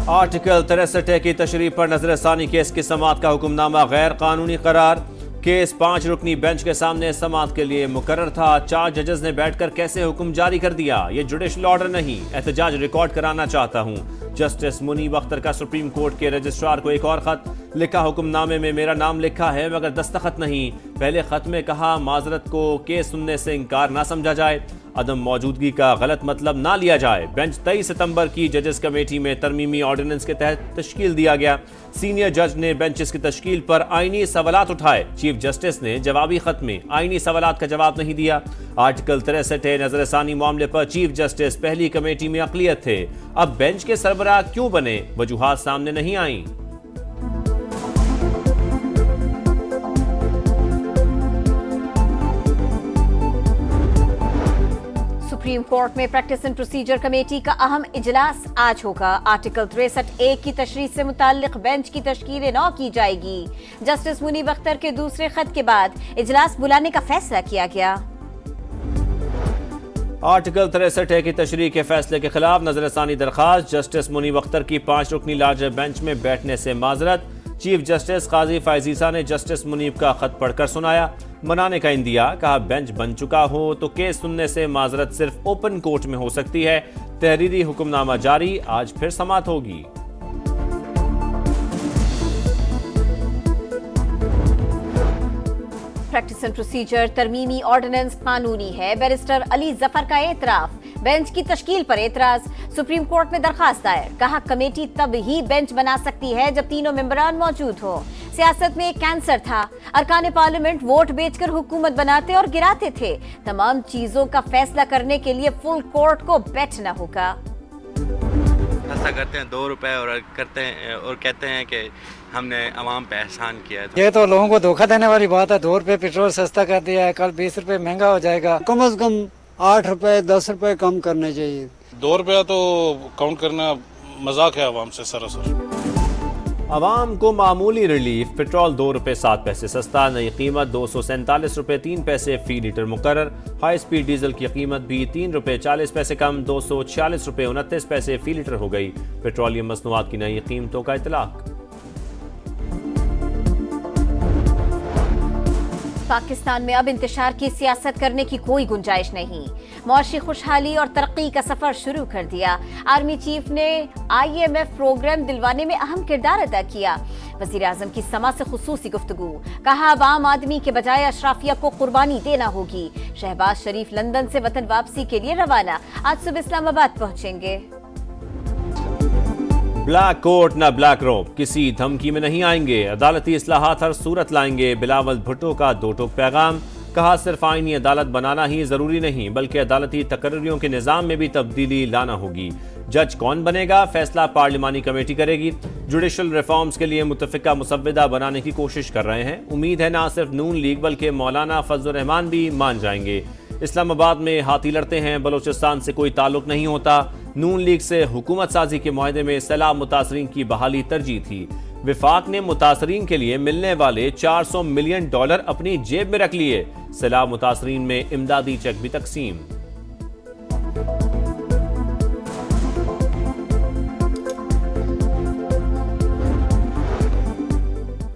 Article 63 की तशरीह पर नजरसानी केस की समाअत का हुक्मनामा गैर कानूनी करार। केस 5 रुकनी बेंच के सामने समाअत के लिए मुकर्रर था। 4 जजेस ने बैठकर कैसे हुक्म जारी कर दिया? ये जुडिशल ऑर्डर नहीं, एहतजाज रिकॉर्ड कराना चाहता हूँ। जस्टिस मुनीब अख्तर का सुप्रीम कोर्ट के रजिस्ट्रार को एक और खत लिखा। हुक्मनामे में मेरा नाम लिखा है मगर दस्तखत नहीं। पहले खत में कहा माजरत को केस सुनने से इनकार ना समझा जाए, अदम मौजूदगी का गलत मतलब ना लिया जाए। बेंच 23 सितंबर की जजेस कमेटी में तरमीमी ऑर्डिनेंस के तहत तश्कील दिया गया। सीनियर जज ने बेंचेस की तश्कील पर आईनी सवालात उठाए। चीफ जस्टिस ने जवाबी खत में आईनी सवालात का जवाब नहीं दिया। आर्टिकल 63 नजरसानी मामले पर चीफ जस्टिस पहली कमेटी में अक़लियत थे, अब बेंच के सरबराह क्यों बने? वजूहात सामने नहीं आई। सुप्रीम कोर्ट में प्रैक्टिस एंड प्रोसीजर कमेटी का अहम इजलास आज होगा। आर्टिकल 63A की तशरीह से मुताल्लिक बेंच की तश्कील 9 की जाएगी। जस्टिस मुनीब अख्तर के दूसरे खत के बाद इजलास बुलाने का फैसला किया गया। आर्टिकल 63A की तशरीह के फैसले के खिलाफ नजरसानी दरखास्त। जस्टिस मुनीब अख्तर की 5 रुकनी लार्जर बेंच में बैठने से माजरत। चीफ जस्टिस काजी फायजीसा ने जस्टिस मुनीब का खत पढ़कर सुनाया, मनाने का इंदिया। कहा बेंच बन चुका हो तो केस सुनने से माजरत सिर्फ ओपन कोर्ट में हो सकती है। तहरीरी हुक्मनामा जारी, आज फिर समाअत होगी। प्रैक्टिस एंड प्रोसीजर तरमीमी ऑर्डिनेंस कानूनी है। बैरिस्टर अली जफर का एतराफ। बेंच की तश्कील पर एतराज। सुप्रीम कोर्ट में दरखास्त दायर। कहा कमेटी तब ही बेंच बना सकती है जब तीनों मेंबरान मौजूद हो। सियासत में एक कैंसर था, अरकान पार्लियामेंट वोट बेचकर हुकूमत बनाते और गिराते थे। तमाम चीजों का फैसला करने के लिए फुल कोर्ट को बैठना होगा। ऐसा करते हैं 2 रुपए और करते हैं और कहते हैं कि हमने अवाम पे एहसान किया है। ये तो लोगों को धोखा देने वाली बात है। 2 रुपए पेट्रोल सस्ता कर दिया है, कल 20 रुपए महंगा हो जाएगा। कम से कम 8 रुपए 10 रुपए कम करने चाहिए। 2 रुपया तो काउंट करना मजाक है अवाम से सरासर। अवाम को मामूली रिलीफ। पेट्रोल 2 रुपए 7 पैसे सस्ता। नई कीमत 247 रुपए 3 पैसे फी लीटर मुकर्रर। हाई स्पीड डीजल की कीमत भी 3 रुपए 40 पैसे कम 246 रुपए 29 पैसे फी लीटर हो गई। पेट्रोलियम मसनूआत की नई कीमतों का इतलाक। पाकिस्तान में अब इंतशार की सियासत करने की कोई गुंजाइश नहीं। मुआशी खुशहाली और तरक्की का सफर शुरू कर दिया। आर्मी चीफ ने IMF प्रोग्राम दिलवाने में अहम किरदार अदा किया। वजीर आजम की समा से खुसूसी गुफ्तगू। कहा अब आम आदमी के बजाय अशराफिया को कुर्बानी देना होगी। शहबाज शरीफ लंदन से वतन वापसी के लिए रवाना। आज सुबह इस्लामाबाद पहुंचेंगे। ब्लैक कोट न ब्लैक रोब, किसी धमकी में नहीं आएंगे। अदालती इस्लाहात हर सूरत लाएंगे। बिलावल भुट्टो का 2 टोक पैगाम। कहा सिर्फ आईनी अदालत बनाना ही जरूरी नहीं बल्कि अदालती तकर्रियों के निजाम में भी तब्दीली लाना होगी। जज कौन बनेगा, फैसला पार्लिमानी कमेटी करेगी। जुडिशल रिफॉर्म्स के लिए मुतफिका मुसव्विदा बनाने की कोशिश कर रहे हैं। उम्मीद है ना सिर्फ नून लीग बल्कि मौलाना फजल रहमान भी मान जाएंगे। इस्लामाबाद में हाथी लड़ते हैं, बलोचिस्तान से कोई ताल्लुक नहीं होता। नून लीग से हुकूमत साजी के मुआहदे में सैलाब मुतासरीन की बहाली तरजीह थी। विफाक ने मुतासरीन के लिए मिलने वाले $400 मिलियन अपनी जेब में रख लिए। सैलाब मुतासरीन में इमदादी चेक भी तकसीम।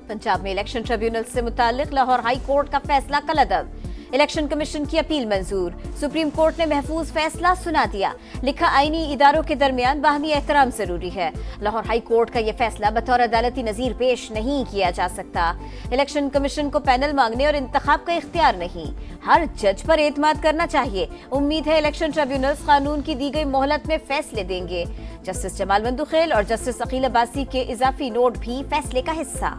पंजाब में इलेक्शन ट्रिब्यूनल से मुताल्लिक लाहौर हाई कोर्ट का फैसला कलअदब। इलेक्शन कमीशन की अपील मंजूर। सुप्रीम कोर्ट ने महफूज फैसला सुना दिया। लिखा आईनी इदारों के दरमियान बाहमी एहतराम जरूरी है। लाहौर हाई कोर्ट का यह फैसला बतौर अदालती नजीर पेश नहीं किया जा सकता। इलेक्शन कमीशन को पैनल मांगने और इंतखाब का इख्तियार नहीं, हर जज पर एतमाद करना चाहिए। उम्मीद है इलेक्शन ट्रिब्यूनल कानून की दी गई मोहलत में फैसले देंगे। जस्टिस जमाल बंदुखेल और जस्टिस अकील अब्बासी के इजाफी नोट भी फैसले का हिस्सा।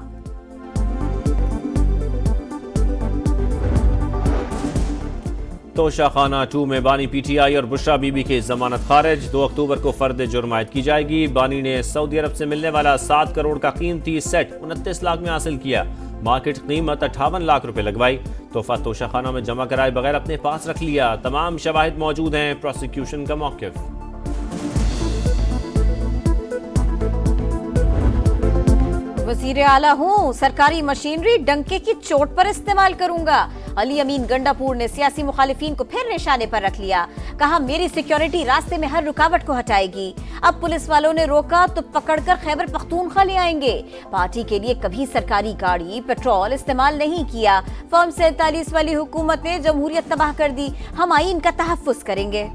तोशाखाना 2 में बानी PTI और बुशरा बीबी की जमानत खारिज। 2 अक्टूबर को फर्द जुर्म आयद की जाएगी। बानी ने सऊदी अरब से मिलने वाला 7 करोड़ का कीमती सेट 29 लाख में हासिल किया। मार्केट कीमत 58 लाख रुपए लगवाई। तोहफा तोशाखाना में जमा कराए बगैर अपने पास रख लिया। तमाम शवाहिद मौजूद हैं। प्रोसिक्यूशन का मौकिफ। वजीर आला हूँ, सरकारी मशीनरी डंके की चोट पर इस्तेमाल करूंगा। अली अमीन गंडापुर ने सियासी मुखालिफिन को फिर निशाने पर रख लिया। कहा मेरी सिक्योरिटी रास्ते में हर रुकावट को हटाएगी। अब पुलिस वालों ने रोका तो पकड़कर खैबर पख्तूनख्वा ले आएंगे। पार्टी के लिए कभी सरकारी गाड़ी पेट्रोल इस्तेमाल नहीं किया। फॉर्म 47 वाली हुकूमत ने जमहूरियत तबाह कर दी। हम आईन का तहफ्फुज़ करेंगे।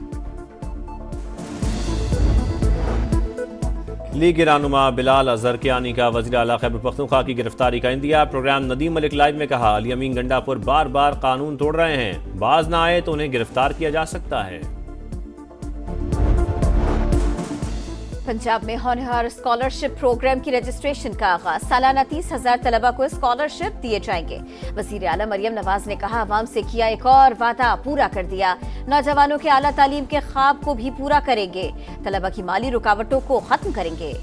लीग रहनुमा बिलाल अजहर कियानी का वज़ीर आला खैबर पख्तूनख्वा की गिरफ्तारी का इंदिया। प्रोग्राम नदीम मलिक लाइव में कहा अली अमीन गंडापुर बार बार कानून तोड़ रहे हैं, बाज ना आए तो उन्हें गिरफ्तार किया जा सकता है। पंजाब में होनहार स्कॉलरशिप प्रोग्राम की रजिस्ट्रेशन का आगाज। सालाना 30,000 तलबा को स्कॉलरशिप दिए जाएंगे। वज़ीर आला मरियम नवाज ने कहा अवाम से किया एक और वादा पूरा कर दिया। नौजवानों के आला तालीम के ख्वाब को भी पूरा करेंगे। तलबा की माली रुकावटों को खत्म करेंगे।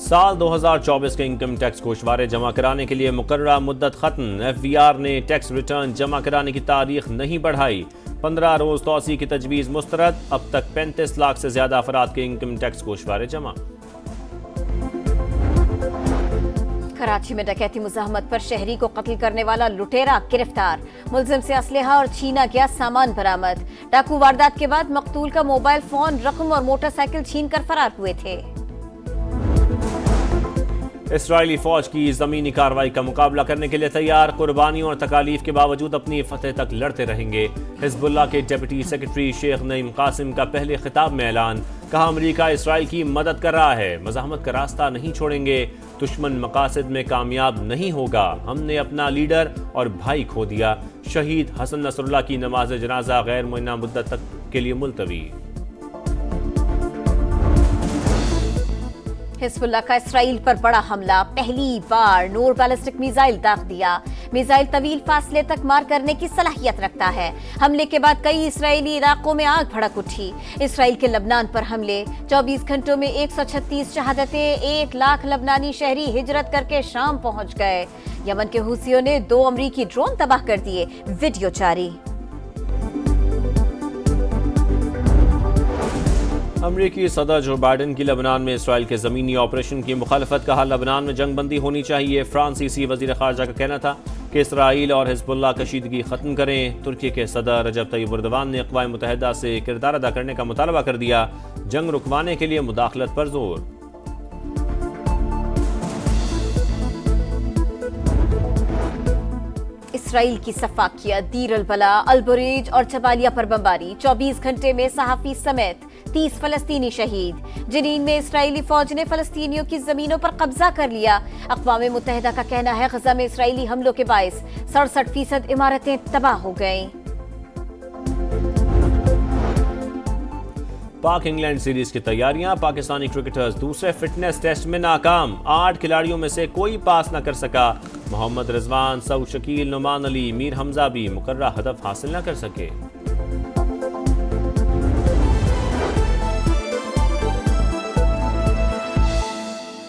साल 2024 के इनकम टैक्स गोशवारे जमा कराने के लिए मुकर्ररा मुद्दत खत्म। FBR ने टैक्स रिटर्न जमा कराने की तारीख नहीं बढ़ाई। 15 रोज तौसी की तजवीज मुस्तरद। अब तक 35 लाख से ज्यादा अफराद के इनकम टैक्स गोशवारे जमा। कराची में डकैती मुज़ाहमत पर शहरी को कत्ल करने वाला लुटेरा गिरफ्तार। मुलजिम से असलहा और छीना गया सामान बरामद। डाकू वारदात के बाद मकतूल का मोबाइल फोन, रकम और मोटरसाइकिल छीनकर फरार हुए थे। इसराइली फौज की जमीनी कार्रवाई का मुकाबला करने के लिए तैयार। कुर्बानियों और तकालीफ के बावजूद अपनी फतेह तक लड़ते रहेंगे। हिजबुल्लाह के डिप्टी सेक्रेटरी शेख नईम कासिम का पहले खिताब में ऐलान। कहा अमेरिका इसराइल की मदद कर रहा है, मज़ाहमत का रास्ता नहीं छोड़ेंगे। दुश्मन मकासद में कामयाब नहीं होगा। हमने अपना लीडर और भाई खो दिया। शहीद हसन नसरुल्लाह की नमाज जनाजा गैर मुअय्यना मुद्दत तक के लिए मुलतवी। हिजबुल्लाह का इसराइल पर बड़ा हमला। पहली बार नूर बैलिस्टिक मिसाइल दाग दिया। मिसाइल तवील फासले तक मार करने की सलाहियत रखता है। हमले के बाद कई इसराइली इलाकों में आग भड़क उठी। इसराइल के लबनान पर हमले। 24 घंटों में 136 शहादतें। 1 लाख लबनानी शहरी हिजरत करके शाम पहुंच गए। यमन के हुसियों ने 2 अमरीकी ड्रोन तबाह कर दिए। वीडियो जारी। अमरीकी सदर जो बाइडन की लबनान में इसराइल के ज़मीनी ऑपरेशन की मुखालफत। कहा लबनान में जंगबंदी होनी चाहिए। फ्रांसीसी वज़ीर ख़ारजा का कहना था कि इसराइल और हिजबुल्लाह कशीदगी ख़त्म करें। तुर्की के सदर रजब तय्यब एर्दोगान ने अक़वाम मुत्तहिदा से किरदार अदा करने का मुतालबा कर दिया। जंग रुकवाने के लिए मुदाखलत पर जोर। इसराइल की सफाकिया, दीर अल बला, अल बुरेज और जबालिया पर बमबारी। 24 घंटे में सहाफी समेत 30 फलस्तीनी शहीद। जनीन में इसराइली फौज ने फलस्तीनियों की जमीनों पर कब्जा कर लिया। अक़वाम मुत्तहिदा का कहना है गजा में इसराइली हमलों के बायस 67% इमारतें तबाह हो गईं। पाक इंग्लैंड सीरीज की तैयारियां। पाकिस्तानी क्रिकेटर्स दूसरे फिटनेस टेस्ट में नाकाम। 8 खिलाड़ियों में से कोई पास न कर सका। मोहम्मद रिजवान, सऊद शकील, नुमान अली, मीर हमजा भी मुकर्रर हदफ हासिल न कर सके।